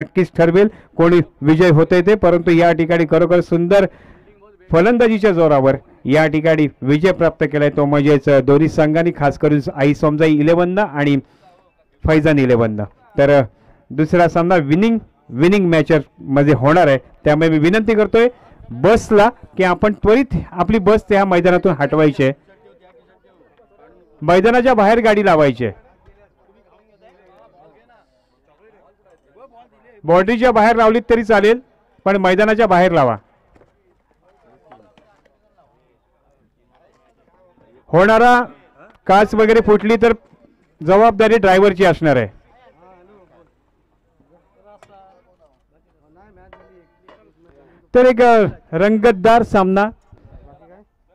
नक्कीच ठरवेल कोणी विजय होते ते, परंतु या ठिकाणी खरोखर सुंदर फलंदाजीच्या जोरावर या ठिकाणी विजय प्राप्त केलाय तो म्हणजेच दोन्ही संघांनी, खास करून आई समजाई 11 आणि फैजान 11. तर दुसरा सामना विनिंग मॅच मध्ये होणार आहे. त्यामुळे मी विनंती करतोय बसला की आपण त्वरित आपली बस त्या मैदानातून हटवायची आहे, मैदानाच्या बाहेर गाडी लावायची आहे. बाउंड्रीच्या बाहेर लावलीत तरी चालेल, पण मैदानाच्या बाहेर लावा. होणारा काच वगैरे फुटली तर जबाबदारी ड्रायव्हरची असणार आहे. तर एक रंगतदार सामना,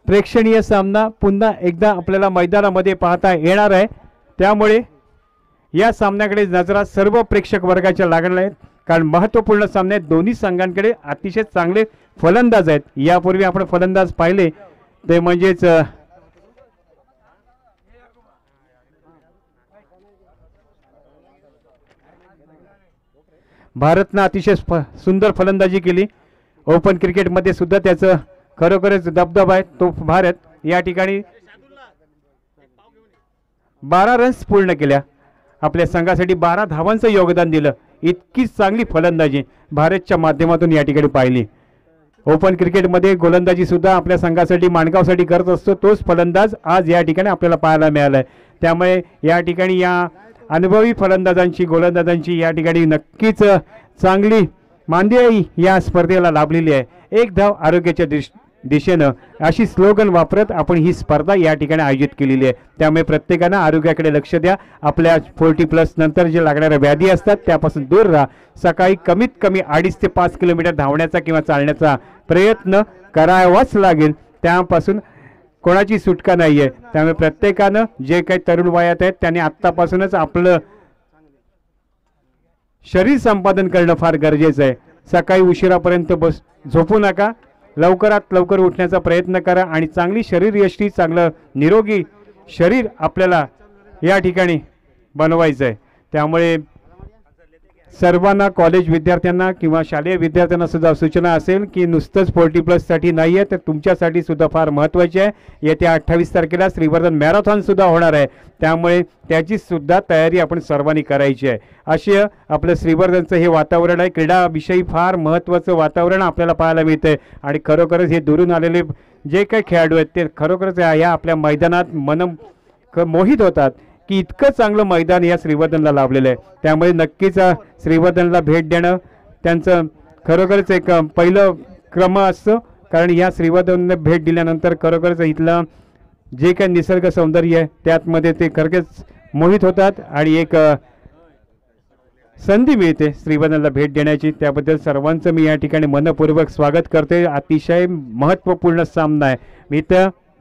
प्रेक्षणीय सामना पुन्हा एकदा आपल्याला मैदानामध्ये पाहता येणार आहे. त्यामुळे या सामन्याकडे नजरा सर्व प्रेक्षक वर्गाच्या लागणार आहेत, कारण महत्त्वपूर्ण सामने दोन्ही संघांकडे अतिशय चांगले फलंदाज आहेत. यापूर्वी आपण फलंदाज पाहिले ते म्हणजेच भारतनं अतिशय सुंदर फलंदाजी केली. ओपन क्रिकेटमध्ये सुद्धा त्याचं खरोखरच दबदबा आहे. तो भारत या ठिकाणी 12 रन्स पूर्ण केल्या, आपल्या संघासाठी 12 धावांचं योगदान दिलं. इतकी चांगली फलंदाजी भारतच्या माध्यमातून या ठिकाणी पाहिली. ओपन क्रिकेटमध्ये गोलंदाजी सुद्धा आपल्या संघासाठी माणगावसाठी करत असतो, तोच फलंदाज आज या ठिकाणी आपल्याला पाहायला मिळाला आहे. त्यामुळे या ठिकाणी या अनुभवी फलंदाजांची गोलंदाजांची या ठिकाणी नक्कीच चांगली मांदियाई या स्पर्धेला लाभलेली आहे. एक धाव आरोग्याच्या दिशेनं अशी स्लोगन वापरत आपण ही स्पर्धा या ठिकाणी आयोजित केलेली आहे. त्यामुळे प्रत्येकानं आरोग्याकडे लक्ष द्या. आपल्या 40+ नंतर जे लागणाऱ्या व्याधी असतात त्यापासून दूर राहा. सकाळी कमीत कमी 2.5 ते 5 किलोमीटर धावण्याचा किंवा चालण्याचा प्रयत्न करावाच लागेल, त्यापासून कोणाची सुटका नाही आहे. त्यामुळे प्रत्येकानं जे काही तरुण वयात आहेत त्यांनी आत्तापासूनच आपलं शरीर संपादन करणं फार गरजेचं आहे. सकाळी उशिरापर्यंत झोपू नका, लवकरात लवकर उठण्याचा प्रयत्न करा आणि चांगली शरीरयष्टी, चांगलं निरोगी शरीर आपल्याला या ठिकाणी बनवायचं आहे. त्यामुळे सर्वांना, कॉलेज विद्यार्थ्यांना किंवा शालेय विद्यार्थ्यांना सुद्धा सूचना असेल की नुसतंच 40+ साठी नाही आहे, तर तुमच्यासाठी सुद्धा फार महत्त्वाचे आहे. येत्या 28 तारखेला श्रीवर्धन मॅरेथॉन सुद्धा होणार आहे, त्यामुळे त्याची सुद्धा तयारी आपण सर्वांनी करायची आहे. असे आपलं श्रीवर्धनचं हे वातावरण आहे. क्रीडाविषयी फार महत्त्वाचं वातावरण आपल्याला पाहायला मिळतंय आणि खरोखरच हे दुरून आलेले जे काही खेळाडू आहेत ते खरोखरच या आपल्या मैदानात मोहित होतात की इतकं चांगलं मैदान या श्रीवर्धनला लाभलेलं आहे. त्यामुळे नक्कीच श्रीवर्धनला भेट देणं त्यांचं खरोखरच एक पहिलं क्रम असतं, कारण या श्रीवर्धनने भेट दिल्यानंतर खरोखरच इथलं जे काही निसर्ग सौंदर्य आहे त्यामध्ये ते खरोखरच मोहित होतात आणि एक संधी मिळते श्रीवर्धनला भेट देण्याची. त्याबद्दल सर्वांचं मी या ठिकाणी मनपूर्वक स्वागत करते. अतिशय महत्त्वपूर्ण सामना आहे.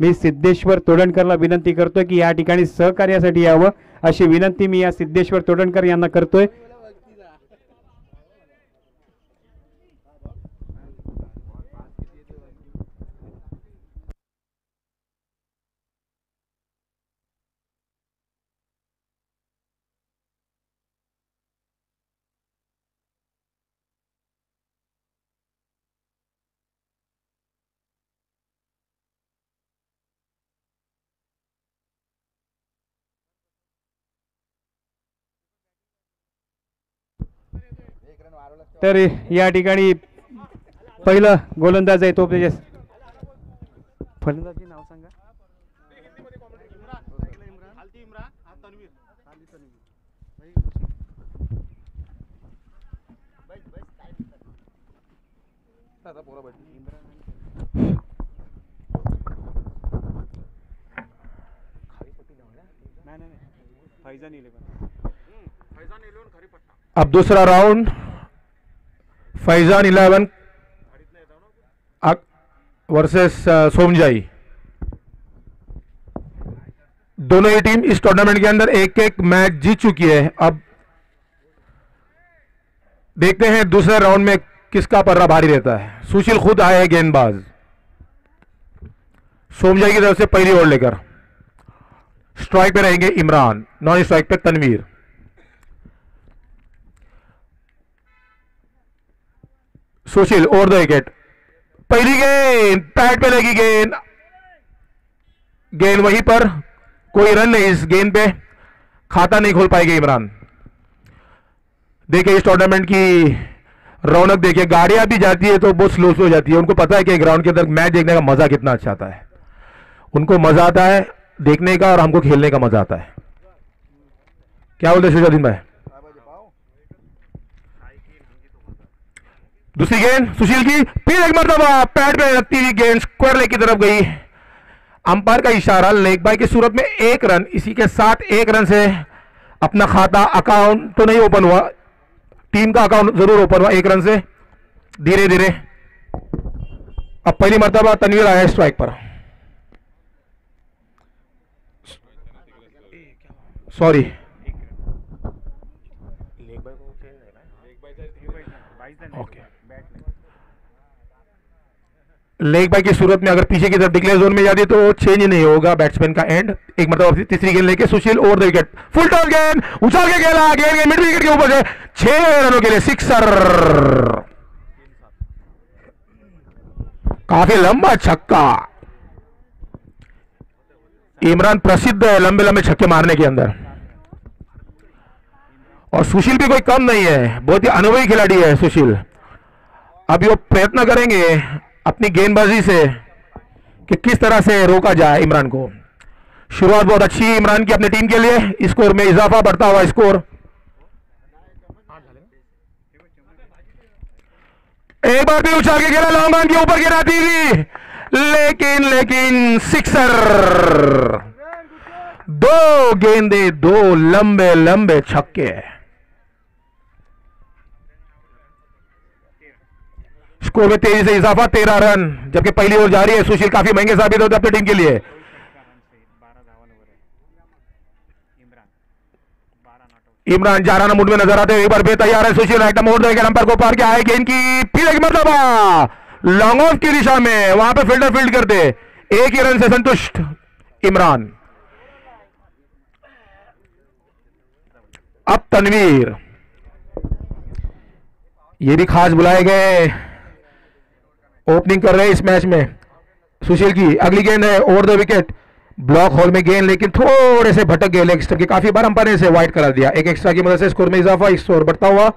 मी सिद्धेश्वर तोडणकरला विनंती करतोय की या ठिकाणी सहकार्यासाठी यावं, अशी विनंती मी या सिद्धेश्वर तोडणकर यांना करतोय. तर या ठिकाणी पहिला गोलंदाज आहे तो फलंदाजी नाव सांगा. अब दूसरा राउंड फैजान 11 वर्सेस सोमजाई. दोनों ही टीम इस टूर्नामेंट के अंदर एक एक मैच जीत चुकी है. अब देखते हैं दूसरे राउंड में किसका पर्रा भारी रहता है. सुशील खुद आए हैं गेंदबाज. सोमजाई की तरफ से पहली ओवर लेकर स्ट्राइक पे रहेंगे इमरान, नॉन स्ट्राइक पे Tanvir. Sushil over the wicket, पहली गेंद पैड पे लगी, गेंद वहीं पर, कोई रन नहीं इस गेंद पे, खाता नहीं खोल पाएंगे इमरान। देखिए इस टूर्नामेंट की रौनक देखिए, गाड़ियां भी जाती है तो बहुत स्लो जाती है। उनको पता है कि ग्राउंड के अंदर मैच देखने का मजा कितना अच्छा आता है, उनको मजा आता है देखने का और हमको खेलने का मजा आता है। क्या बोलते शुजाउद्दीन भाई? दूसरी गेंद सुशील की, फिर एक मरतबा पैड पे लगती हुई गेंद स्क्वायर लेग की तरफ गई। अंपायर का इशारा लेग बाय की सूरत में 1 रन, इसी के साथ 1 रन से अपना खाता अकाउंट तो नहीं ओपन हुआ, टीम का अकाउंट जरूर ओपन हुआ 1 रन से धीरे धीरे। अब पहली मरतबा तनवीर आया स्ट्राइक पर, सॉरी ओके, लेग बाय की सूरत में अगर पीछे की तरफ डिक्लेयर जोन में जाती तो चेंज नहीं होगा बैट्समैन का एंड। एक मतलब तीसरी गेंद लेके Sushil over the wicket, full toss गेंद उछाल के खेला, गेंद मिड विकेट के ऊपर से 6 रनों के लिए सिक्सर, काफी लंबा छक्का। इमरान प्रसिद्ध है लंबे लंबे छक्के मारने के अंदर, और सुशील भी कोई कम नहीं है, बहुत ही अनुभवी खिलाड़ी है सुशील। अब वो प्रयत्न करेंगे अपनी गेंदबाजी से कि किस तरह से रोका जाए इमरान को। शुरुआत बहुत अच्छी इमरान की अपनी टीम के लिए, स्कोर में इजाफा, बढ़ता हुआ स्कोर। एक बार भी उछाल के खेला, लॉन्ग ऑन के ऊपर गिरा थी, लेकिन सिक्सर। 2 गेंदे 2 लंबे लंबे छक्के। स्कोर में तेजी से इजाफा, 13 रन, जबकि पहली ओवर जारी है। सुशील काफी महंगे साबित होते अपनी टीम के लिए। इमरान जाराना मूड में नजर आते हुए एक बार फिर तैयार है सुशील, राइट मोड़ देकर अंपायर को पार के आए गेंद की, फिर एक मरतबा लॉन्ग ऑफ की दिशा में, वहां पे फील्डर फील्ड करते, 1 ही रन से संतुष्ट इमरान। अब तनवीर, ये भी खास बुलाए गए, ओपनिंग कर रहे हैं इस मैच में। सुशील की अगली गेंद है over the wicket, block hole में गेंद, लेकिन थोड़े से भटक गए लेग स्टंप के, काफी बार अंपायर ने इसे वाइड करा दिया। एक एक्स्ट्रा की मदद से स्कोर में इजाफा, स्कोर बढ़ता हुआ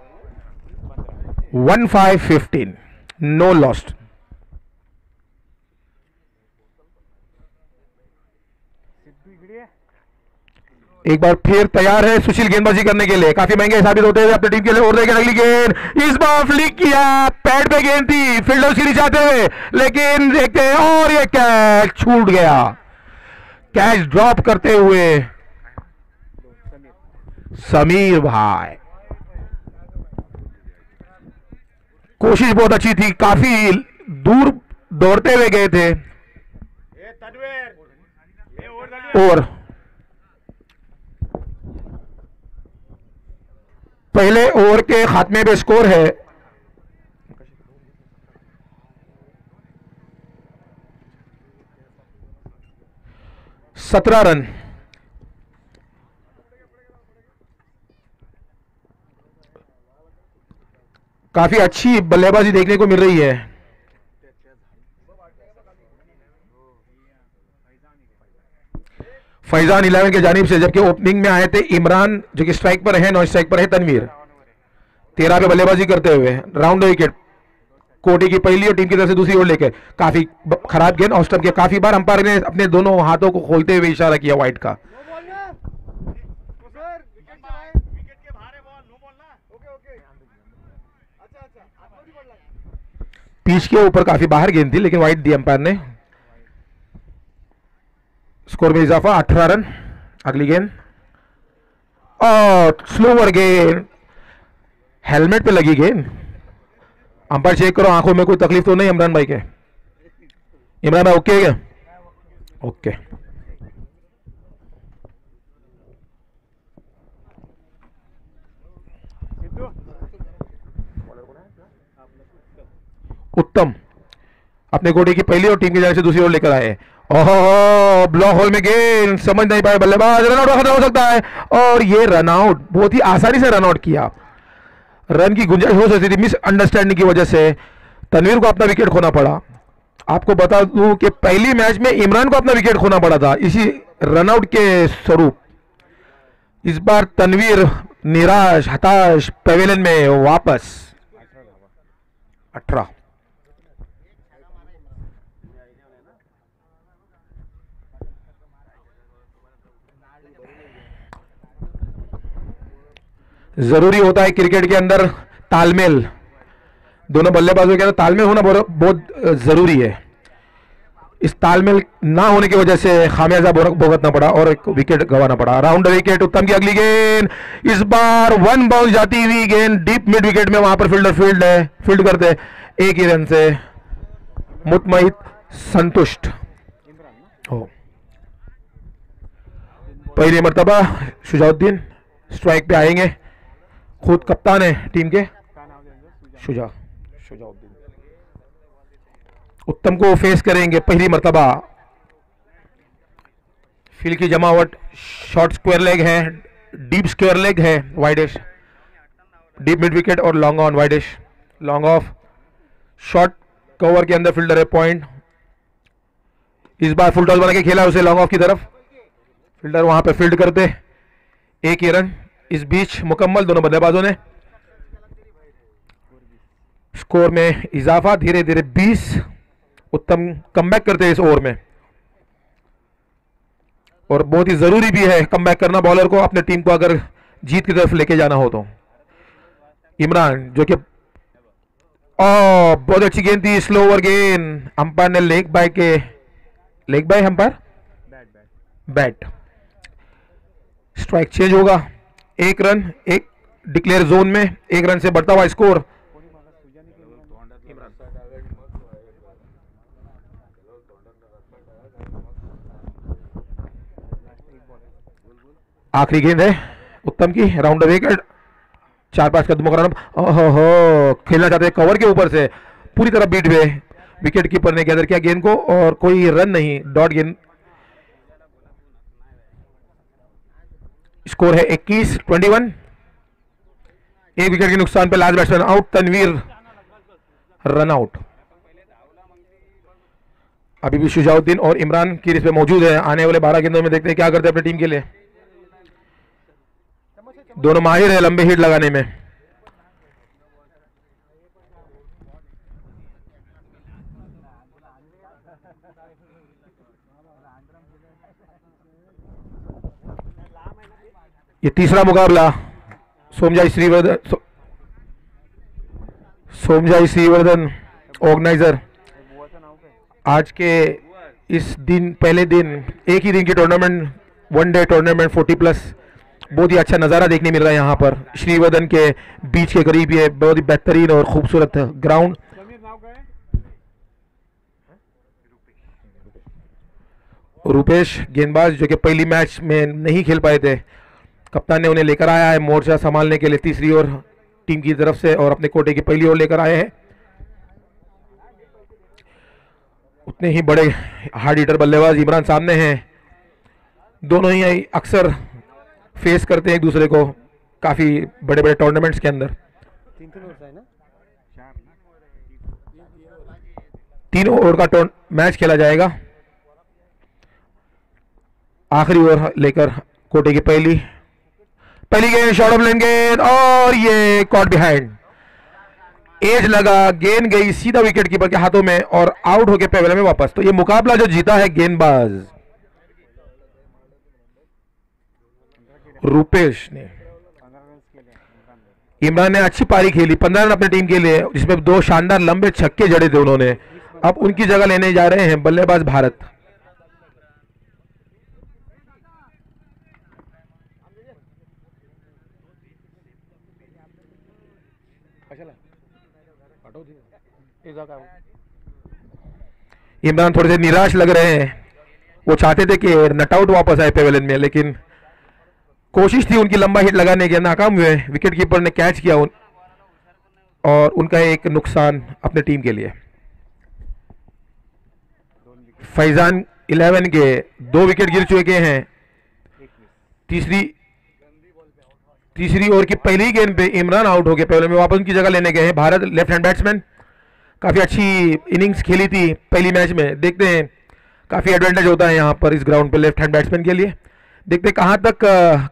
15-15, नो लॉस्ट। एक बार फिर तैयार है सुशील गेंदबाजी करने के लिए, काफी महंगे साबित होते हैं अपनी टीम के लिए। और देखें अगली गेंद, इस बार फ्लिक किया, पैड पे गेंद थी, फील्डर सीधी चाहते हुए, लेकिन देखते हैं और ये कैच छूट गया। कैच ड्रॉप करते हुए समीर भाई, कोशिश बहुत अच्छी थी, काफी दूर दौड़ते हुए गए थे। और पहले ओवर के खात्मे में स्कोर है 17 रन। काफी अच्छी बल्लेबाजी देखने को मिल रही है। फैजान 11 के जानिब से, जबकि ओपनिंग में आए थे इमरान जो कि स्ट्राइक पर है, नॉन स्ट्राइक पर है तनवीर। 13 पे बल्लेबाजी करते हुए राउंड विकेट, कोटी की पहली और टीम की तरफ से दूसरी ओर लेकर काफी खराब गेंद, ऑफ स्टंप के काफी बार अंपायर ने अपने दोनों हाथों को खोलते हुए इशारा किया वाइड का। पिच के ऊपर काफी बाहर गेंद थी, लेकिन वाइड दी अंपायर ने। स्कोर में इजाफा 18 रन। अगली गेंद और स्लोवर गेंद, हेलमेट पे लगी गेंद। अंपायर चेक करो आंखों में कोई तकलीफ तो नहीं इमरान भाई के? इमरान भाई ओके है क्या? ओके। उत्तम अपने कोटे की पहली और टीम की जाने से दूसरी ओर लेकर आए। ओहो, ब्लॉक होल में गेंद, समझ नहीं पाए बल्लेबाज, रनआउट का खतरा हो सकता है। और ये रनआउट बहुत ही आसानी से रनआउट किया, रन की गुंजाइश हो सकती थी मिसअंडरस्टैंडिंग की वजह से। तनवीर को अपना विकेट खोना पड़ा। आपको बता दूं कि पहली मैच में इमरान को अपना विकेट खोना पड़ा था इसी रनआउट के स्वरूप। इस बार तनवीर निराश हताश पवेलियन में वापस। 18 जरूरी होता है क्रिकेट के अंदर तालमेल, दोनों बल्लेबाजों के अंदर तालमेल होना बहुत जरूरी है। इस तालमेल ना होने की वजह से खामियाजा भुगतना पड़ा और एक विकेट गंवाना पड़ा। राउंड विकेट उत्तम की अगली गेंद, इस बार वन बाउंस जाती हुई गेंद डीप मिड विकेट में, वहां पर फील्डर फील्ड करते एक ही रन से मुतमईन संतुष्ट हो। पहली मर्तबा शुजाउद्दीन स्ट्राइक पे आएंगे, खुद कप्तान है टीम के शुजाउद्दीन उत्तम को फेस करेंगे पहली मर्तबा। फील्ड की जमावट शॉर्ट स्क्वायर लेग है, डीप स्क्वायर लेग है, वाइडिश डीप मिड विकेट और long on widish long off, short cover के अंदर फील्डर है पॉइंट। इस बार फुल टॉस बना के खेला उसे लॉन्ग ऑफ की तरफ, फील्डर वहां पे फील्ड करते एक ही रन। इस बीच मुकम्मल दोनों बल्लेबाजों ने, स्कोर में इजाफा धीरे धीरे 20। उत्तम कमबैक करते हैं इस ओवर में और बहुत ही जरूरी भी है कमबैक करना बॉलर को, अपने टीम को अगर जीत की तरफ लेके जाना हो तो। इमरान जो कि बहुत अच्छी गेंद थी, स्लो ओवर गेंद, अंपायर ने leg bye umpire bat, strike change होगा। एक रन, एक डिक्लेयर जोन में, एक रन से बढ़ता हुआ स्कोर। आखिरी गेंद है उत्तम की, राउंड विकेट, 4-5 कदमों का रन। ओहो, खेलना चाहते हैं कवर के ऊपर से, पूरी तरह बीट हुए, विकेट कीपर ने गैदर किया गेंद को और कोई रन नहीं, डॉट गेंद। स्कोर है 21-21, एक विकेट के नुकसान पे last batsman out, Tanveer run out. अभी भी शुजाउद्दीन और इमरान की पे मौजूद है। आने वाले 12 गेंदों में देखते हैं क्या करते हैं अपनी टीम के लिए। दोनों माहिर है लंबे हिट लगाने में। ये तीसरा मुकाबला सोमजाई श्रीवर्धन ऑर्गेनाइजर आज के इस दिन, पहले दिन एक ही दिन की टूर्नामेंट, वनडे टूर्नामेंट 40+, बहुत ही अच्छा नज़ारा देखने मिल रहा है यहाँ पर। श्रीवर्धन के बीच के करीब ये बहुत ही बेहतरीन और खूबसूरत ग्राउंड। रूपेश गेंदबाज जो कि पहली मैच में नहीं खेल पाए थे, कप्तान ने उन्हें लेकर आया है मोर्चा संभालने के लिए तीसरी ओवर टीम की तरफ से, और अपने कोटे की पहली ओवर लेकर आए हैं। उतने ही बड़े हार्ड हिटर बल्लेबाज इमरान सामने हैं। दोनों ही अक्सर फेस करते हैं एक दूसरे को काफी बड़े बड़े टूर्नामेंट्स के अंदर। 3 ओवर का मैच खेला जाएगा। आखिरी ओवर लेकर कोटे की पहली गेंद, शॉट ऑफ लेन गेंद, और ये कॉट बिहाइंड, एज लगा, गेंद गई सीधा विकेट कीपर के हाथों में और आउट होके पवेलियन में वापस। तो ये मुकाबला जो जीता है गेंदबाज रूपेश ने। इमरान ने अच्छी पारी खेली, 15 रन अपनी टीम के लिए, जिसमें 2 शानदार लंबे छक्के जड़े थे उन्होंने। अब उनकी जगह लेने जा रहे हैं बल्लेबाज भारत। इमरान थोड़े से निराश लग रहे हैं, वो चाहते थे कि नटआउट वापस आए पवेलियन में, लेकिन कोशिश थी उनकी लंबा हिट लगाने की, नाकाम हुए। विकेट कीपर ने कैच किया और उनका एक नुकसान अपने टीम के लिए। फैजान 11 के 2 विकेट गिर चुके हैं। तीसरी ओवर की पहली गेंद पे इमरान आउट हो गए, पवेलियन में वापस उनकी जगह लेने गए हैं भारत लेफ्ट हैंड बैट्समैन। काफ़ी अच्छी इनिंग्स खेली थी पहली मैच में। देखते हैं, काफ़ी एडवांटेज होता है यहाँ पर इस ग्राउंड पे लेफ्ट हैंड बैट्समैन के लिए। देखते हैं कहाँ तक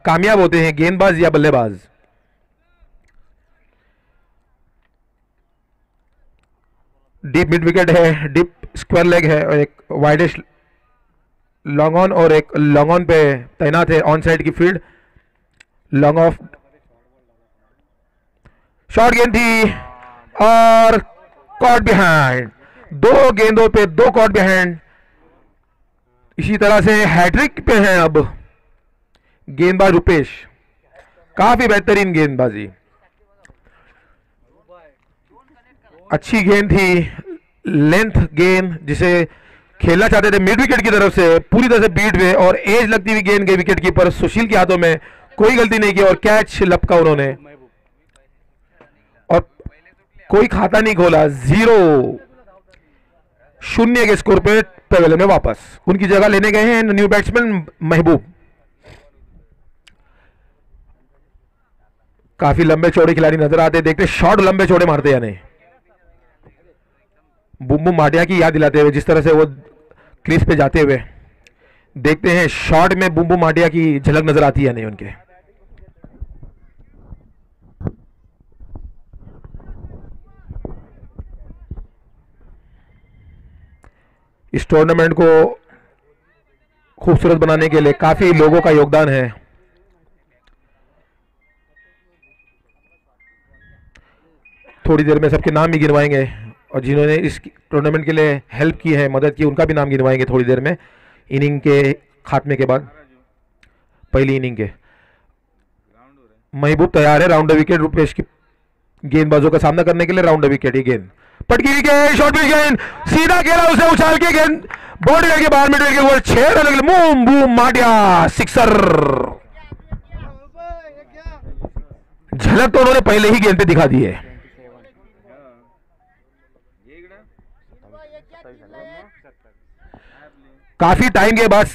कामयाब होते हैं गेंदबाज या बल्लेबाज। डीप मिड विकेट है, डीप स्क्वायर लेग है और एक वाइडिश लॉन्ग ऑन और एक लॉन्ग ऑन पे तैनात है ऑन साइड की फील्ड। लॉन्ग ऑफ शॉर्ट गेंद थी और कॉट बिहाइंड, 2 गेंदों पे 2 कॉट बिहाइंड। इसी तरह से हैट्रिक पे हैं अब गेंदबाज रुपेश, काफी बेहतरीन गेंदबाजी, अच्छी गेंद थी, लेंथ गेंद जिसे खेलना चाहते थे मिड विकेट की तरफ से, पूरी तरह से बीट हुए और एज लगती हुई गेंद गई विकेट कीपर सुशील के हाथों में, कोई गलती नहीं की और कैच लपका उन्होंने और कोई खाता नहीं खोला। 0-0 के स्कोर पे पवेलियन में वापस उनकी जगह लेने गए हैं न्यू बैट्समैन महबूब। काफी लंबे चौड़े खिलाड़ी नजर आते, देखते शॉट लंबे चौड़े मारते या नहीं। बुम बुम माटिया की याद दिलाते हुए जिस तरह से वो क्रीज पे जाते हुए, देखते हैं शॉट में बुम बुम माटिया की झलक नजर आती है नहीं उनके। इस टूर्नामेंट को खूबसूरत बनाने के लिए काफी लोगों का योगदान है। थोड़ी देर में सबके नाम भी गिनवाएंगे और जिन्होंने इस टूर्नामेंट के लिए हेल्प की है, मदद की, उनका भी नाम गिनवाएंगे थोड़ी देर में इनिंग के खात्मे के बाद। पहली इनिंग के महबूब तैयार है राउंड द विकेट रुपेश की गेंदबाजों का सामना करने के लिए। राउंड द विकेट, ये गेंद पटकी विकेट, शॉर्ट पिच गेंद, सीधा खेला उसे उछाल के गेंद बॉडी करके बाहर मिड विकेट के ऊपर 6 रन के लिए बूम बूम माटिया सिक्सर। झलक तो उन्होंने पहले ही गेंद पे दिखा दी है। काफी टाइम के बाद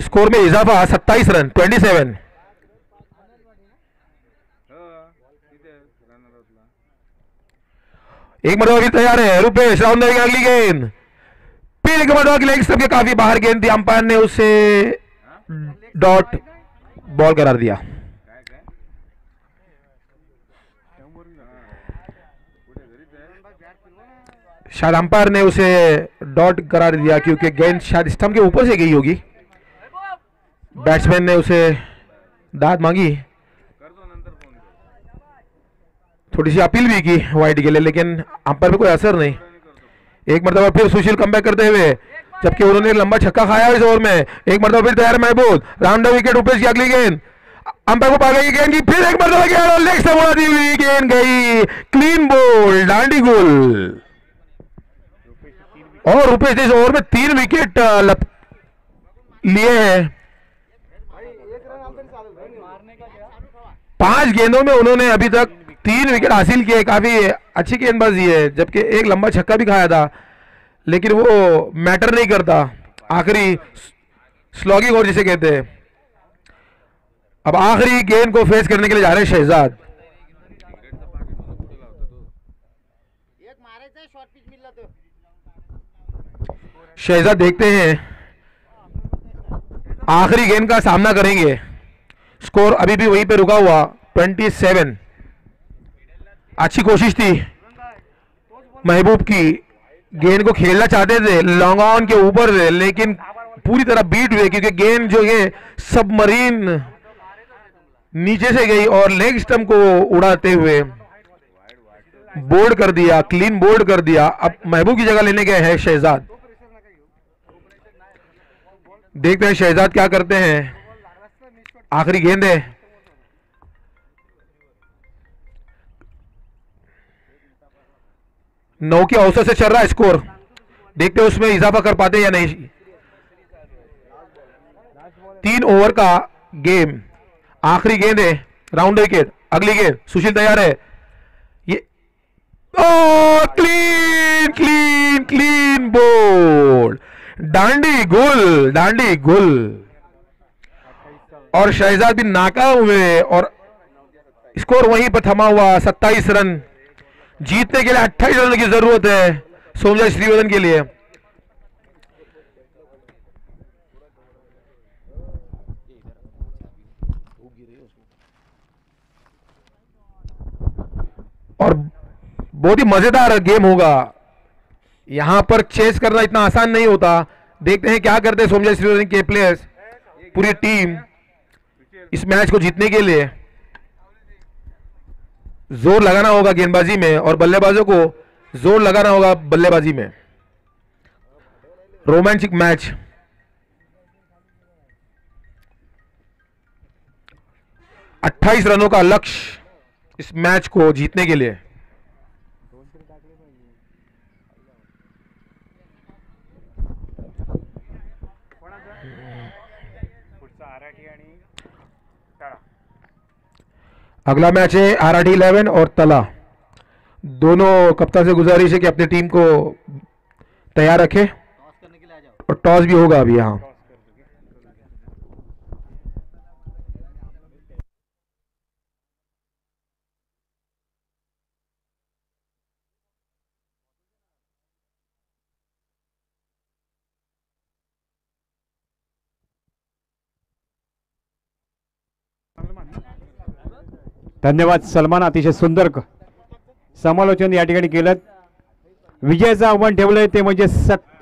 स्कोर में इजाफा, 27 रन 27। एक मरतबा भी तैयार है रुपेश, राउंड की अगली गेंद पीले के मरतबा की लेग स्टंप के काफी बाहर गेंद थी, अंपायर ने उसे डॉट बॉल करार दिया। शायद अंपायर ने उसे डॉट करार दिया क्योंकि गेंद शायद स्टंप के ऊपर से गई होगी। बैट्समैन ने उसे दाद मांगी, थोड़ी सी अपील भी की वाइड के लिए, लेकिन अंपायर पे कोई असर नहीं। एक मरतबा फिर सुशील कमबैक करते हुए, जबकि उन्होंने लंबा छक्का खाया इस ओवर में। एक मरतबा फिर तैयार महबूब, राउंड द विकेट रुपेश की अगली गेंद, अंपायर को पा गई गेंद की, फिर एक मरतबा गया लेग स्टंप उड़ा दी हुई गेंद गई, क्लीन बोल्ड, डांडी गुल। और रुपेश ने इस ओवर में 3 विकेट लिए हैं। 5 गेंदों में उन्होंने अभी तक 3 विकेट हासिल किए, काफी अच्छी गेंदबाजी है, जबकि एक लंबा छक्का भी खाया था, लेकिन वो मैटर नहीं करता। आखिरी स्लॉगिंग ओवर जिसे कहते हैं। अब आखिरी गेंद को फेस करने के लिए जा रहे हैं शहजाद। शहजाद देखते हैं आखिरी गेंद का सामना करेंगे। स्कोर अभी भी वहीं पे रुका हुआ 27। अच्छी कोशिश थी महबूब की, गेंद को खेलना चाहते थे लॉन्ग ऑन के ऊपर से, लेकिन पूरी तरह बीट हुए क्योंकि गेंद जो है सबमरीन नीचे से गई और लेग स्टंप को उड़ाते हुए बोल्ड कर दिया, क्लीन बोल्ड कर दिया। अब महबूब की जगह लेने गए हैं शहजाद। देखते हैं शहजाद क्या करते हैं। आखिरी गेंद है, नौ के औसत से चल रहा है स्कोर, देखते हैं उसमें इजाफा कर पाते हैं या नहीं। 3 ओवर का गेम, आखिरी गेंद है, राउंड विकेट, अगली गेंद, सुशील तैयार है। ये क्लीन क्लीन क्लीन बोल्ड, डांडी गुल, डांडी गुल। और शहजाद भी नाकाम हुए और स्कोर वहीं पर थमा हुआ 27 रन। जीतने के लिए 28 रनों की जरूरत है सोमजय श्रीवर्धन के लिए। और बहुत ही मजेदार गेम होगा। यहां पर चेस करना इतना आसान नहीं होता। देखते हैं क्या करते हैं सोमजय श्रीवर्धन के प्लेयर्स, पूरी टीम इस मैच को जीतने के लिए। जोर लगाना होगा गेंदबाजी में और बल्लेबाजों को जोर लगाना होगा बल्लेबाजी में। Romantic match. अट्ठाईस रनों का लक्ष्य इस मैच को जीतने के लिए। अगला मैच है आरआरटी 11 और तला। दोनों कप्तान से गुजारिश है कि अपनी टीम को तैयार रखें और टॉस भी होगा अभी यहां। धन्यवाद सलमान, अतिशय सुंदर समालोचन या ठिकाणी केलं। विजयाचं आव्हान ठेवलंय ते म्हणजे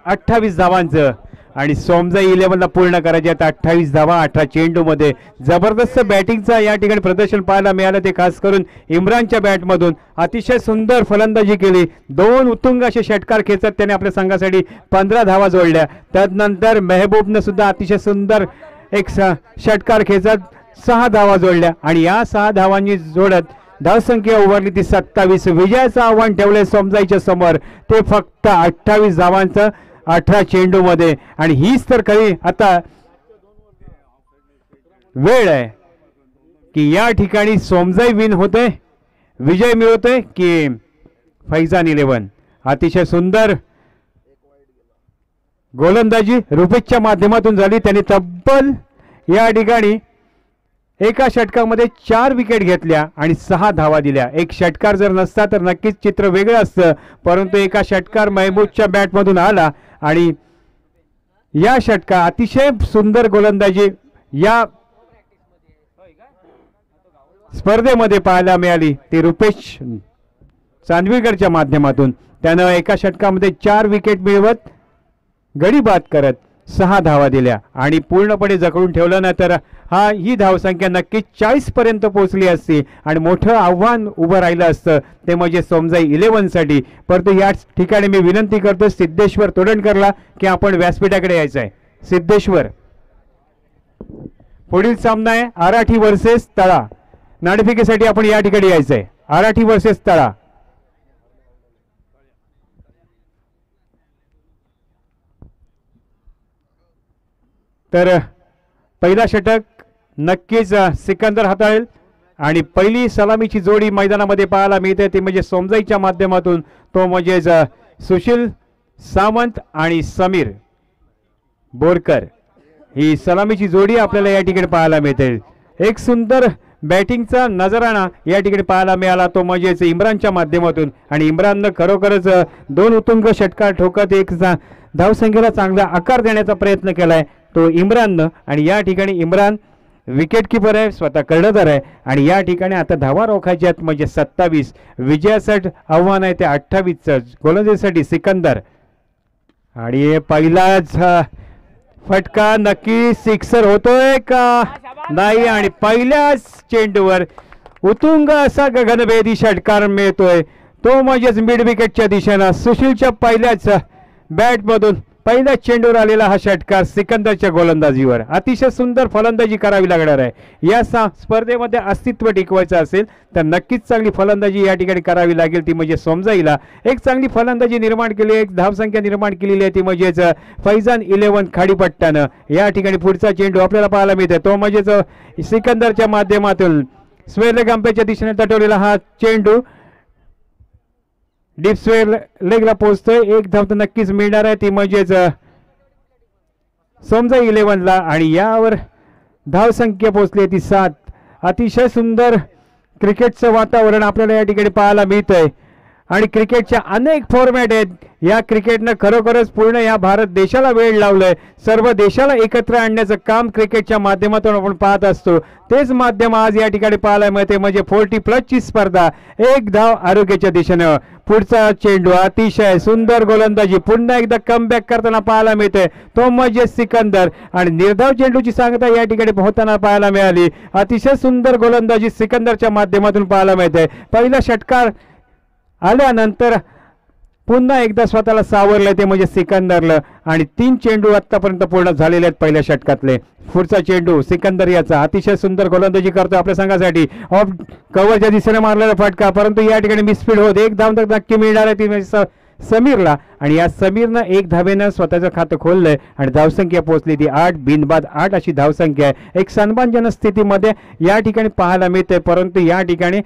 28 धावांचं आणि सोमजय 11ला पूर्ण करायचे आहेत 28 धावा 18 चेंडूमध्ये। जबरदस्त बॅटिंगचा या ठिकाणी प्रदर्शन पाहायला मिळालं, ते खास करून इम्रानच्या बॅटमधून अतिशय सुंदर फलंदाजी केली। दोन उत्तुंग असे षटकार खेचत त्याने आपल्या संघासाठी 15 धावा जोडल्या। त्यानंतर मेहबूबने सुद्धा अतिशय सुंदर एक षटकार खेचत 6 धावा जोडल्या आणि या 6 धावांनी जोडत धावसंख्या उभारली ती 27। विजयाचं आव्हान ठेवलंय सोमजाईच्या समोर ते फक्त 28 धावांचं 18 चेंडूमध्ये। आणि हीच तर खरी आता वेळ आहे की या ठिकाणी सोमजाई विन होते, विजय मिळवते की फैजान 11। अतिशय सुंदर गोलंदाजी रुपेशच्या माध्यमातून झाली। त्यांनी तब्बल या ठिकाणी एका षटकामध्ये 4 विकेट घेतल्या आणि 6 धावा दिल्या। एक षटकार जर नसता तर नक्कीच चित्र वेगळं असतं, परंतु एका षटकार महबूबच्या बॅटमधून आला आणि या षटकार अतिशय सुंदर गोलंदाजी या स्पर्धेमध्ये पाहायला मिळाली ती रुपेश चांदवीकरच्या माध्यमातून। त्यानं एका षटकामध्ये 4 विकेट मिळवत गडी बाद करत 6 धावा दिल्या आणि पूर्णपणे जखडून ठेवलं ना तर ही धावसंख्या नक्कीच 40 पर्यंत पोहोचली असती आणि मोठं आव्हान उभं राहिलं असतं, ते म्हणजे सोमजाई 11 साठी। परंतु या ठिकाणी मी विनंती करतो सिद्धेश्वर तोडणकरला की आपण व्यासपीठाकडे यायचं आहे। सिद्धेश्वर, पुढील सामना आहे आराठी वर्सेस तळा। नाणेफेकीसाठी आपण या ठिकाणी यायचं आहे। आराठी वर्सेस तळा। तर पहिला षटक नक्कीच सिकंदर हाताळेल आणि पहिली सलामीची जोडी मैदानामध्ये पाहायला मिळते ती म्हणजे सोमजाईच्या माध्यमातून, तो म्हणजे सुशील सावंत आणि समीर बोरकर। ही सलामीची जोडी आपल्याला या ठिकाणी पाहायला मिळते। एक सुंदर बॅटिंगचा नजराणा या ठिकाणी पाहायला मिळाला, तो म्हणजे इम्रानच्या माध्यमातून आणि इम्राननं खरोखरच 2 उत्तुंग षटकार ठोकत एक धावसंख्येला चांगला आकार देण्याचा प्रयत्न केलाय तो इम्राननं। आणि या ठिकाणी इम्रान विकेट किपर आहे, स्वतः कर्णधार आहे आणि या ठिकाणी आता धावा रोखायच्या आहेत म्हणजे 27। विजयासाठी आव्हान आहे ते 28चं गोलंदाजीसाठी सिकंदर। आणि पहिलाच फटका नक्की सिक्सर होतोय का नाही आणि पहिल्याच चेंडूवर उत्तुंग असा गगनभेदी षटकार मिळतोय, तो म्हणजेच मिड विकेटच्या दिशेनं सुशीलच्या पहिल्याच बॅटमधून पहिल्या चेंडूवर आलेला हा षटकार सिकंदरच्या गोलंदाजीवर। अतिशय सुंदर फलंदाजी करावी लागणार आहे। या स्पर्धेमध्ये अस्तित्व टिकवायचं असेल तर नक्कीच चांगली फलंदाजी या ठिकाणी करावी लागेल, ती म्हणजे सोमजाईला एक चांगली फलंदाजी निर्माण केली, एक धावसंख्या निर्माण केलेली आहे ती म्हणजेच फैजान 11 खाडीपट्ट्यानं। या ठिकाणी पुढचा चेंडू आपल्याला पाहायला मिळते, तो म्हणजेच सिकंदरच्या माध्यमातून स्वेर गंपेच्या दिशेने तटवलेला हा चेंडू डीप स्क्वेअर लेगला पोहोचतोय। एक धाव तर नक्कीच मिळणार आहे ती म्हणजेच सोमजाई 11ला आणि यावर धावसंख्या पोहोचली ती 7। अतिशय सुंदर क्रिकेटचं वातावरण आपल्याला या ठिकाणी पाहायला मिळतंय आणि क्रिकेटच्या अनेक फॉर्मॅट आहेत. या क्रिकेटनं खरोखरच पूर्ण या भारत देशाला वेळ लावलंय. सर्व देशाला एकत्र आणण्याचं काम क्रिकेटच्या माध्यमातून आपण पाहत असतो. तेच माध्यम आज या ठिकाणी पाहायला मिळते म्हणजे 40+ ची स्पर्धा. एक धाव आरोग्याच्या दिशेनं. पुढचा चेंडू अतिशय सुंदर गोलंदाजी पुन्हा एकदा कमबॅक करताना पाहायला मिळते तो म्हणजे सिकंदर. आणि निर्धाव चेंडूची सांगता या ठिकाणी होताना पाहायला मिळाली. अतिशय सुंदर गोलंदाजी सिकंदरच्या माध्यमातून पाहायला मिळते. पहिला षटकार आल्यानंतर पुन्हा एकदा स्वतःला सावरलं ते म्हणजे सिकंदरला. आणि 3 चेंडू आतापर्यंत पूर्ण झालेले आहेत पहिल्या षटकातले. पुढचा चेंडू सिकंदर याचा अतिशय सुंदर गोलंदाजी करतो आपल्या संघासाठी. ऑफ कव्हरच्या दिशेने मारलेला फटका परंतु या ठिकाणी मिसफीड होत. एक धाव तर नक्की मिळणार आहे ती म्हणजे समीरला. आणि या समीरनं 1 धावेनं स्वतःचं खातं खोललंय आणि धावसंख्या पोहोचली ती 8 बिनबाद 8 अशी धावसंख्या आहे. एक सन्मानजनक स्थितीमध्ये या ठिकाणी पाहायला मिळते. परंतु या ठिकाणी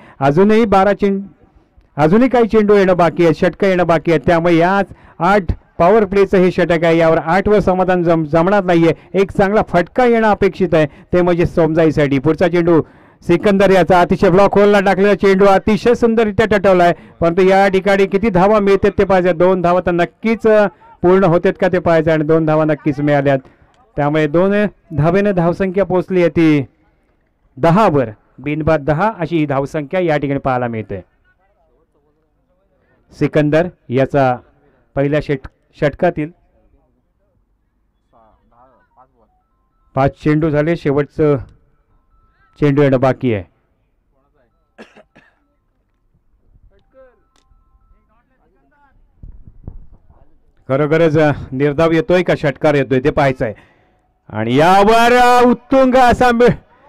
अजूनही काही चेंडू येणं बाकी आहे. षटकं येणं बाकी आहे. त्यामुळे याच 8 पॉवर प्लेचं हे षटक आहे. यावर 8वर समाधान जमणार नाहीये. एक चांगला फटका येणं अपेक्षित आहे ते म्हणजे सोमजाईसाठी. पुढचा चेंडू सिकंदर याचा अतिशय ब्लॉक होलला टाकलेला चेंडू अतिशय सुंदररित्या टटवलाय. परंतु या ठिकाणी किती धावा मिळतात ते पाहिजे. 2 धावा तर नक्कीच पूर्ण होतात का ते पाहिजे आणि 2 धावा नक्कीच मिळाल्यात. त्यामुळे 2 धावेने धावसंख्या पोहोचली आहे ती 10वर. बिनबाद 10 अशी ही धावसंख्या या ठिकाणी पाहायला मिळते. सिकंदर याचा पहिल्या षटकातील 5 चेंडू झाले. शेवटचं चेंडू येणं बाकी आहे. खरोखरच निर्धाव येतोय का षटकार येतोय ते पाहायचं आहे. आणि यावर उत्तुंग असा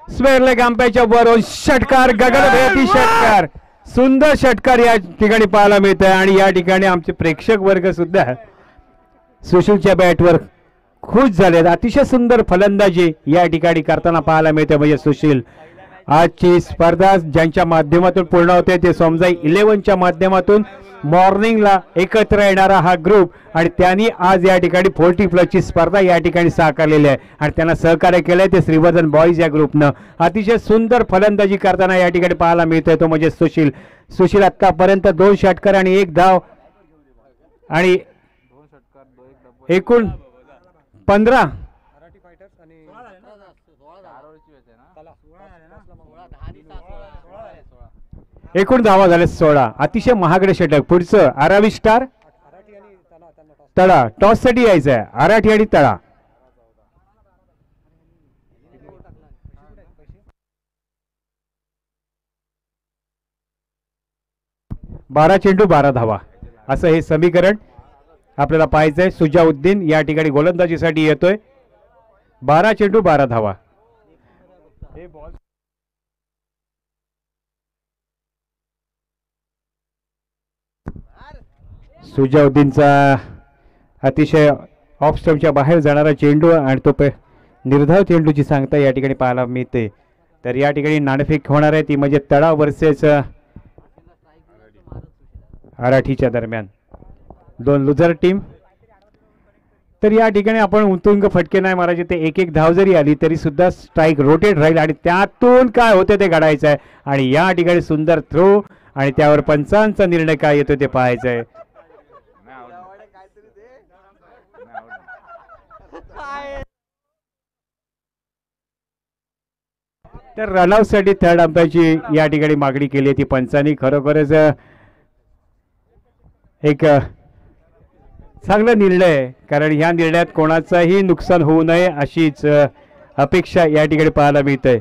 स्वेअरलेग अंपायरच्या वरून षटकार गगनभेदी षटकार. सुंदर षटकार या ठिकाणी पाहायला मिळत आहे. आणि या ठिकाणी आमचे प्रेक्षक वर्ग सुद्धा सुशीलच्या बॅटवर खुश झालेत. अतिशय सुंदर फलंदाजी या ठिकाणी करताना पाहायला मिळते म्हणजे सुशील. आजची स्पर्धा ज्यांच्या माध्यमातून पूर्ण होते ते समजाई 11च्या माध्यमातून मॉर्निंगला एकत्र येणारा हा ग्रुप. आणि त्यांनी आज या ठिकाणी 40+ ची स्पर्धा या ठिकाणी साकारलेली आहे. आणि त्यांना सहकार्य केलंय ते श्रीवर्धन बॉईज या ग्रुपनं. अतिशय सुंदर फलंदाजी करताना या ठिकाणी पाहायला मिळतोय तो म्हणजे सुशील आतापर्यंत 2 षटकार आणि 1 धाव आणि एकूण 15 एकूण धावा झाले 16. अतिशय महागडे षटक. पुढचं आरावी स्टार तळा टॉस साठी यायचं आहे. आराठी आणि तळा. बारा चेंडू 12 धावा असं हे समीकरण आपल्याला पाहायचंय. सुजाउद्दीन या ठिकाणी गोलंदाजीसाठी येतोय. 12 चेंडू 12 धावा. सुजाउद्दीनचा अतिशय ऑफ स्टंपच्या बाहेर जाणारा चेंडू आणि तो निर्धाव चेंडूची सांगता या ठिकाणी पाहायला मिळते. तर या ठिकाणी नाणेफेक होणार आहे ती म्हणजे तळा वर्सेस आराठीच्या दरम्यान 2 लुझर टीम. तर या ठिकाणी आपण उत्तुंग फटके नाही मारायचे. ते 1-1 धाव जरी आली तरी सुद्धा स्ट्राईक रोटेट राहील आणि त्यातून काय होते ते घडायचं आहे. आणि या ठिकाणी सुंदर थ्रो आणि त्यावर पंचांचा निर्णय काय येतो ते पाहायचं आहे. तर रनआउट साठी थर्ड अंपायरची या ठिकाणी मागणी केली आहे ती पंचांनी. खरोखरच एक चांगला निर्णय आहे कारण ह्या निर्णयात कोणाचाही नुकसान होऊ नये अशीच अपेक्षा या ठिकाणी पाहायला मिळते.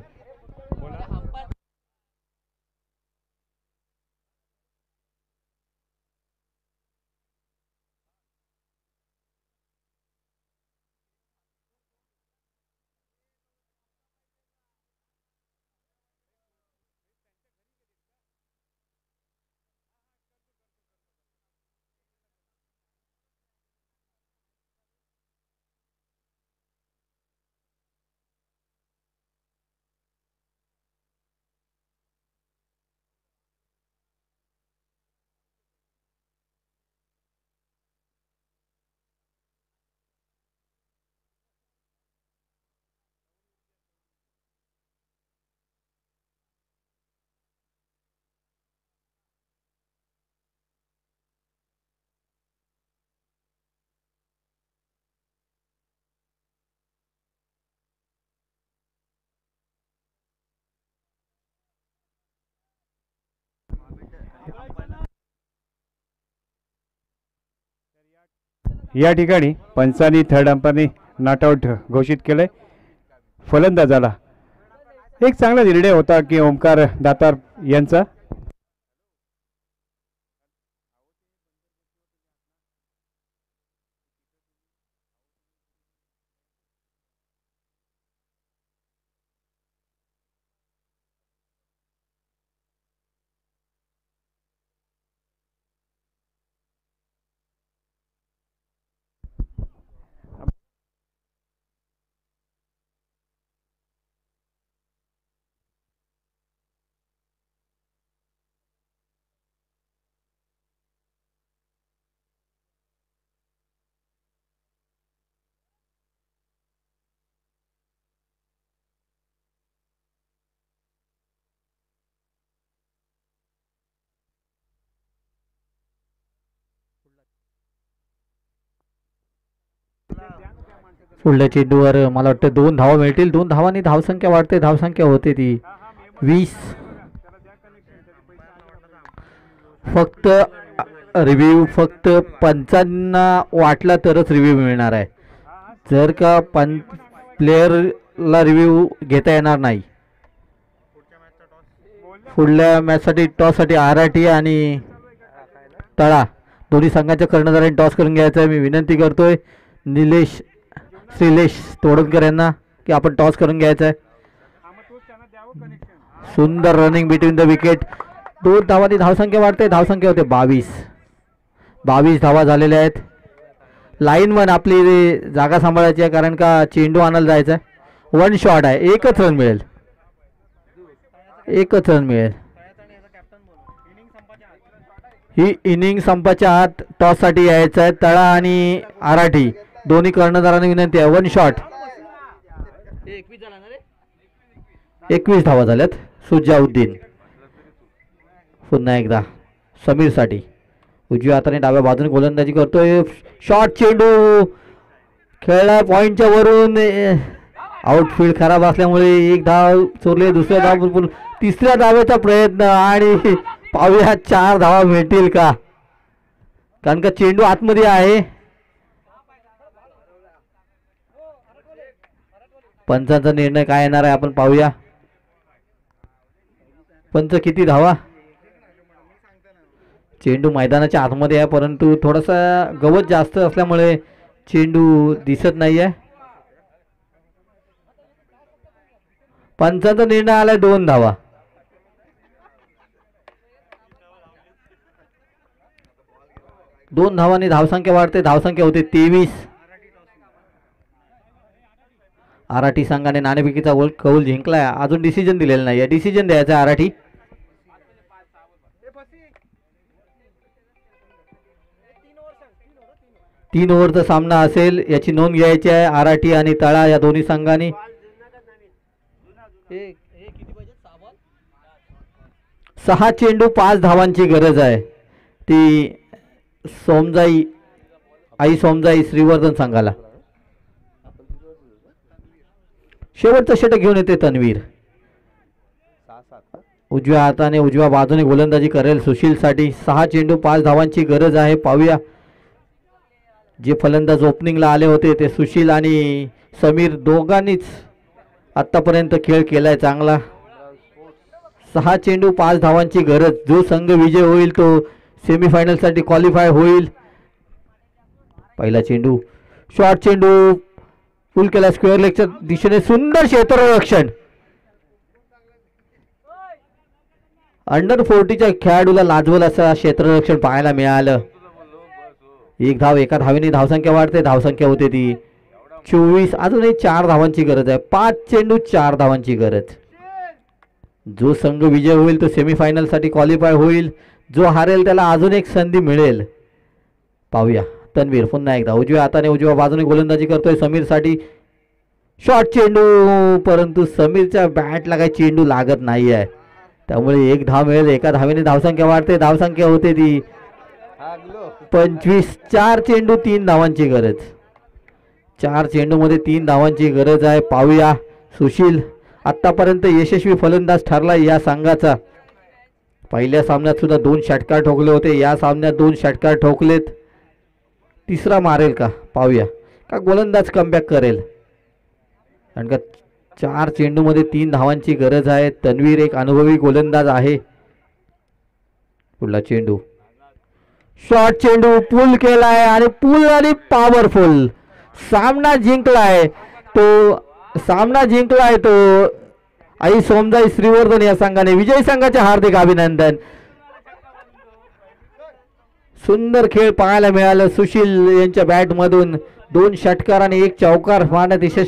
या ठिकाणी पंचांनी थर्ड अंपायरने नॉट आउट घोषित केलंय फलंदाजाला. एक चांगला निर्णय होता की ओमकार दातार यांचा. पुढल्या चेंडूवर मला वाटतं 2 धावा मिळतील. 2 धावांनी धावसंख्या वाढते. धावसंख्या होते ती 20. फक्त रिव्ह्यू फक्त पंचांना वाटला तरच रिव्ह्यू मिळणार आहे. जर का प्लेयरला रिव्ह्यू घेता येणार नाही. पुढल्या मॅचसाठी टॉससाठी आराठी आणि तळा दोन्ही संघाच्या कर्णधारांनी टॉस करून घ्यायचं आहे. मी विनंती करतोय श्रीलेश तोडणकर यांना की आपण टॉस करून घ्यायचं आहे. सुंदर रनिंग बिटवीन द विकेट. 2 धावांनी धावसंख्या वाढते. धावसंख्या होते 22 धावा झालेल्या आहेत. लाईन 1 आपली जागा सांभाळायची आहे कारण का चेंडू आणायला जायचा आहे. 1 शॉट आहे. एकच रन मिळेल. ही इनिंग संपाच्या आत टॉससाठी यायचं आहे. तळा आणि आराठी दोन्ही कर्णधारांनी विनंती आहे. 1 शॉट. 21 धावा झाल्यात. सुजाउद्दीन पुन्हा एकदा समीरसाठी उजव्या हाताने डाव्या बाजूने गोलंदाजी करतोय. शॉट चेंडू खेळला पॉईंटच्या वरून. आउटफील्ड खराब असल्यामुळे 1 धाव चोरले. दुसऱ्या धाव तिसऱ्या धावेचा प्रयत्न आणि पाहूया 4 धावा मिळतील का कारण का चेंडू आतमध्ये आहे. पंचांचा निर्णय काय येणार आहे आपण पाहूया. पंच किती धावा. चेंडू मैदानाच्या आतमध्ये आहे परंतु थोडासा गवत जास्त असल्यामुळे चेंडू दिसत नाही आहे. पंचांचा निर्णय आलाय 2 धावा. दोन धावांनी धावसंख्या वाढते. धावसंख्या होते 23. आराठी संघाने नाणेफेकीचा कौल जिंकलाय. अजून डिसिजन दिलेला नाही. डिसिजन द्यायचा आराठी. तीन ओव्हरचा सामना असेल याची नोंद घ्यायची आहे. आराठी आणि तळा या दोन्ही संघांनी 6 चेंडू 5 धावांची गरज आहे. ती आई सोमजाई श्रीवर्धन संघाला. शेवटचं षटक घेऊन येते तन्वीर. उजव्या हाताने उजव्या बाजूने गोलंदाजी करेल सुशील साठी. 6 चेंडू 5 धावांची गरज आहे. पाहूया जे फलंदाज ओपनिंगला आले होते ते सुशील आणि समीर दोघांनीच आतापर्यंत खेळ केलाय चांगला. 6 चेंडू 5 धावांची गरज. जो संघ विजय होईल तो सेमीफायनल साठी क्वालिफाय होईल. पहिला चेंडू शॉर्ट चेंडू फुल केला स्क्वेअर लेगच्या दिशेने. सुंदर क्षेत्ररक्षण. अंडर 40च्या खेळाडूला लाजवल असं क्षेत्ररक्षण पाहायला मिळालं. 1 धाव. 1 धावेने धावसंख्या वाढते. धावसंख्या होते ती 24. अजूनही 4 धावांची गरज आहे. 5 चेंडू 4 धावांची गरज. जो संघ विजय होईल तो सेमीफायनल साठी क्वालिफाय होईल. जो हारेल त्याला अजून एक संधी मिळेल. पाहूया तन्वीर पुन्हा एकदा उजव्या हाताने उजव्या बाजूने गोलंदाजी करतोय समीर साठी. शॉर्ट चेंडू परंतु समीरच्या बॅटला काही चेंडू लागत नाही आहे त्यामुळे 1 धाव मिळेल. 1 धावेने धावसंख्या वाढते. धावसंख्या होते ती 25. 4 चेंडू 3 धावांची गरज. 4 चेंडू मध्ये 3 धावांची गरज आहे. पाहूया सुशील आतापर्यंत यशस्वी फलंदाज ठरला या संघाचा. पहिल्या सामन्यात सुद्धा 2 षटकार ठोकले होते. या सामन्यात 2 षटकार ठोकलेत. तिसरा मारेल का पाहूया, का गोलंदाज कमबॅक करेल, कारण का 4 चेंडूमध्ये 3 धावांची गरज आहे. तन्वीर एक अनुभवी गोलंदाज आहे. पुढला चेंडू, शॉर्ट चेंडू, पुल केलाय आणि पुल आणि पॉवरफुल सामना जिंकलाय तो आई सोमजाई श्रीवर्धन या संघाने. विजयी संघाचे हार्दिक अभिनंदन. सुंदर खेळ पाहायला मिळालं. सुशील यांच्या बॅट मधून 2 षटकार आणि 1 चौकार मारण्यात यशस्वी